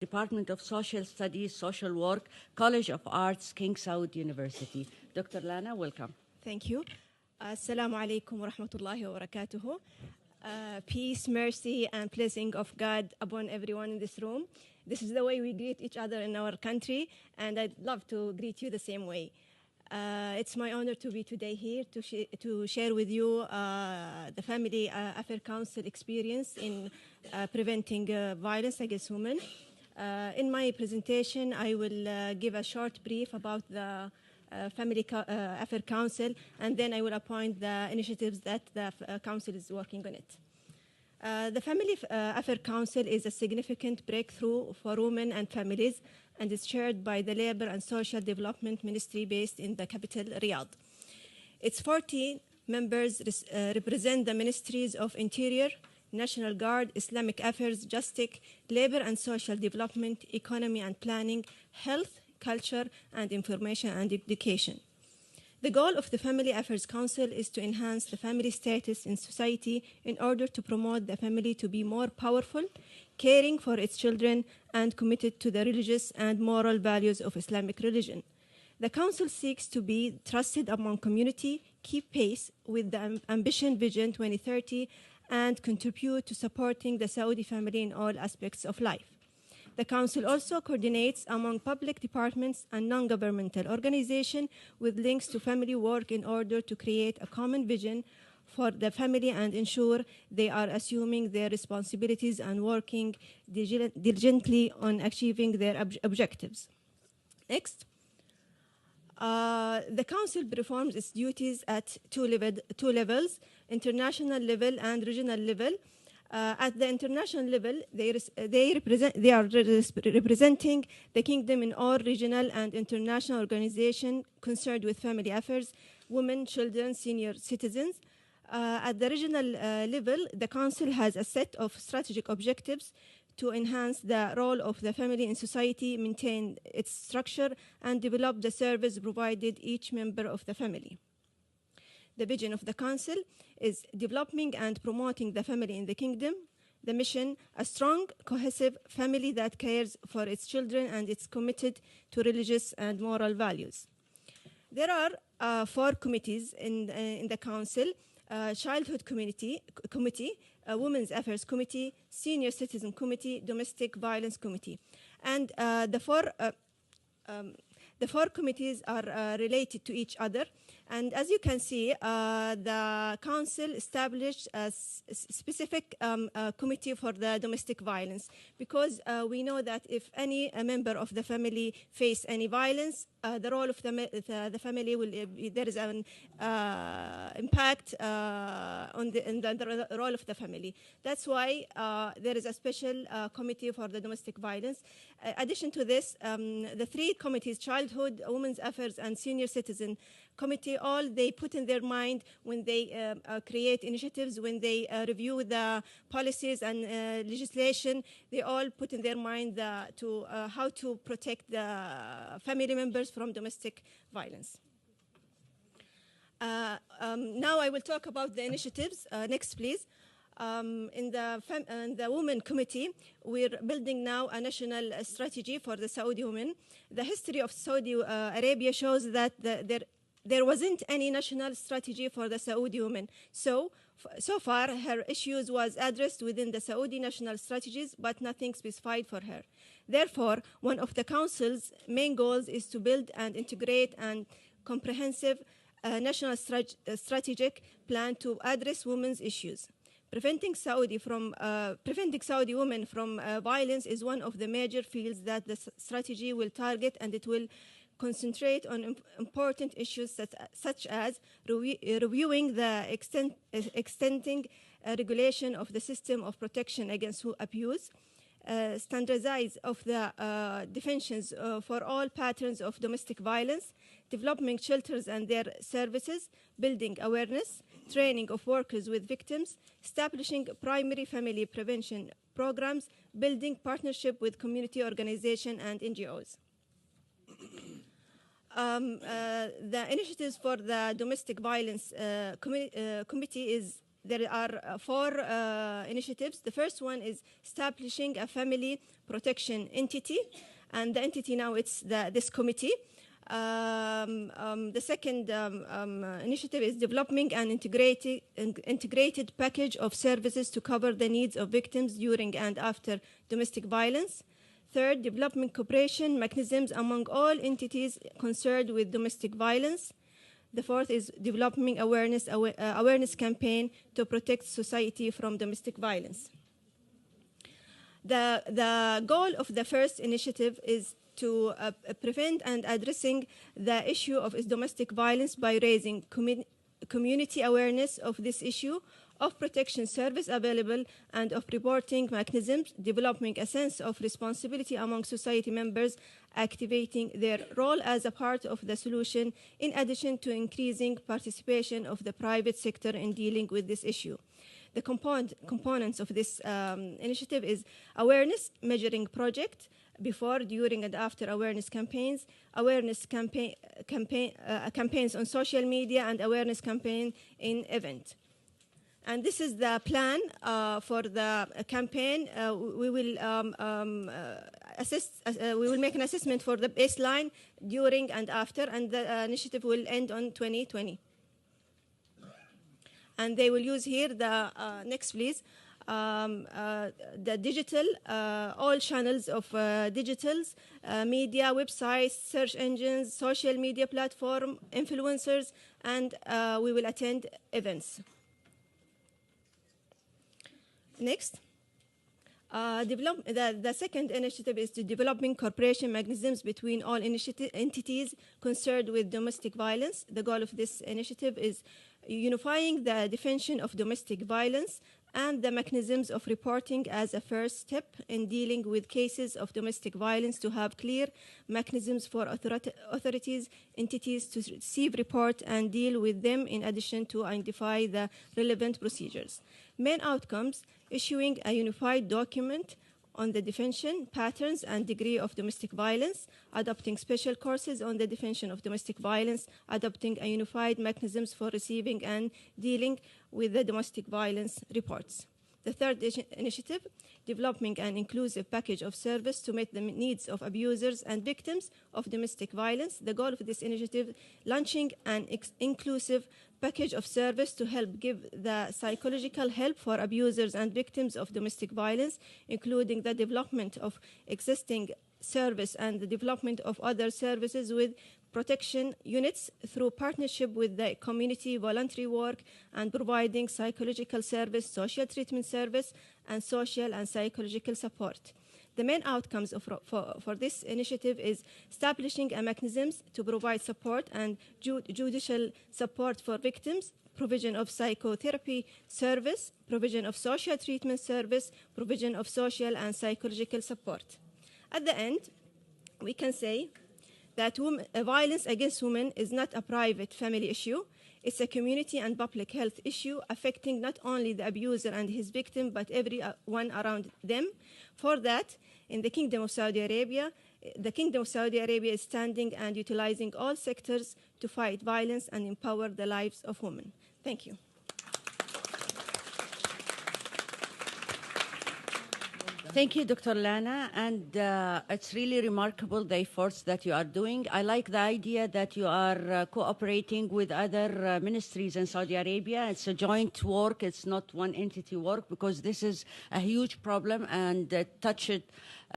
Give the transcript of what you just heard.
Department of Social Studies, Social Work, College of Arts, King Saud University. Dr. Lana, welcome. Thank you. Assalamu alaikum wa rahmatullahi wa barakatuhu. Peace, mercy, and blessing of God upon everyone in this room. This is the way we greet each other in our country, and I'd love to greet you the same way. It's my honor to be today here to share with you the Family Affair Council experience in preventing violence against women. In my presentation, I will give a short brief about the Family Affair Council, and then I will appoint the initiatives that the Council is working on it. The Family Affair Council is a significant breakthrough for women and families, and is chaired by the Labour and Social Development Ministry based in the capital, Riyadh. Its 40 members represent the Ministries of Interior, National Guard, Islamic Affairs, Justice, Labour and Social Development, Economy and Planning, Health, Culture, and Information and Education. The goal of the Family Affairs Council is to enhance the family status in society in order to promote the family to be more powerful, caring for its children, and committed to the religious and moral values of Islamic religion. The Council seeks to be trusted among community, keep pace with the Ambition Vision 2030, and contribute to supporting the Saudi family in all aspects of life. The Council also coordinates among public departments and non-governmental organizations with links to family work in order to create a common vision for the family and ensure they are assuming their responsibilities and working diligently on achieving their objectives. Next. The Council performs its duties at two levels, international level and regional level. At the international level, they are representing the Kingdom in all regional and international organizations concerned with family affairs, women, children, senior citizens. At the regional level, the Council has a set of strategic objectives to enhance the role of the family in society, maintain its structure, and develop the service provided each member of the family. The vision of the Council is developing and promoting the family in the Kingdom. The mission, a strong, cohesive family that cares for its children and is committed to religious and moral values. There are 4 committees in the Council: Childhood Committee, Women's Affairs Committee, Senior Citizen Committee, Domestic Violence Committee. And the four committees are related to each other. And as you can see, the Council established a specific committee for the domestic violence, because we know that if any member of the family face any violence, the role of the family will there is an impact on the role of the family. That's why there is a special committee for the domestic violence. Addition to this, the 3 committees, Childhood, Women's Affairs, and Senior Citizen Committee, all they put in their mind when they create initiatives, when they review the policies and legislation, they all put in their mind how to protect the family members from domestic violence. Now I will talk about the initiatives. Next, please. In the Women Committee, we're building now a national strategy for the Saudi women. The history of Saudi Arabia shows that there wasn't any national strategy for the Saudi women. So far, her issues was addressed within the Saudi national strategies, but nothing specified for her. Therefore, one of the Council's main goals is to build and integrate a comprehensive national strategic plan to address women's issues. Preventing Saudi women from violence is one of the major fields that the strategy will target, and it will concentrate on important issues such as reviewing the extending regulation of the system of protection against abuse, standardize of the definitions for all patterns of domestic violence, developing shelters and their services, building awareness, training of workers with victims, establishing primary family prevention programs, building partnership with community organizations and NGOs. The initiatives for the domestic violence committee is there are four initiatives. The first one is establishing a family protection entity, and the entity now it's this committee. The second initiative is developing an integrated package of services to cover the needs of victims during and after domestic violence. Third, developing cooperation mechanisms among all entities concerned with domestic violence. The fourth is developing awareness campaign to protect society from domestic violence. The goal of the first initiative is to prevent and addressing the issue of domestic violence by raising community awareness of this issue, of protection service available, and of reporting mechanisms, developing a sense of responsibility among society members, activating their role as a part of the solution, in addition to increasing participation of the private sector in dealing with this issue. The components of this initiative is awareness measuring project, before, during, and after awareness campaigns, campaigns on social media, and awareness campaign in event. And this is the plan for the campaign. We will we will make an assessment for the baseline, during, and after, and the initiative will end on 2020. And they will use here the next, please. The digital, all channels of digitals, media, websites, search engines, social media platform, influencers, and we will attend events. Next. The second initiative is to developing cooperation mechanisms between all entities concerned with domestic violence. The goal of this initiative is unifying the definition of domestic violence and the mechanisms of reporting as a first step in dealing with cases of domestic violence, to have clear mechanisms for authorities, entities to receive, report, and deal with them, in addition to identify the relevant procedures. Main outcomes: issuing a unified document on the definition, patterns, and degree of domestic violence, adopting special courses on the definition of domestic violence, adopting a unified mechanisms for receiving and dealing with the domestic violence reports. The third initiative, developing an inclusive package of service to meet the needs of abusers and victims of domestic violence. The goal of this initiative, launching an inclusive package of service to help give the psychological help for abusers and victims of domestic violence, including the development of existing service and the development of other services with protection units through partnership with the community, voluntary work, and providing psychological service, social treatment service, and social and psychological support. The main outcomes for this initiative is establishing a mechanisms to provide support and judicial support for victims, provision of psychotherapy service, provision of social treatment service, provision of social and psychological support. At the end, we can say that violence against women is not a private family issue. It's a community and public health issue affecting not only the abuser and his victim, but everyone around them. For that, in the Kingdom of Saudi Arabia, is standing and utilizing all sectors to fight violence and empower the lives of women. Thank you. Thank you, Dr. Lana, and it's really remarkable the efforts that you are doing. I like the idea that you are cooperating with other ministries in Saudi Arabia. It's a joint work, it's not one entity work, because this is a huge problem and touched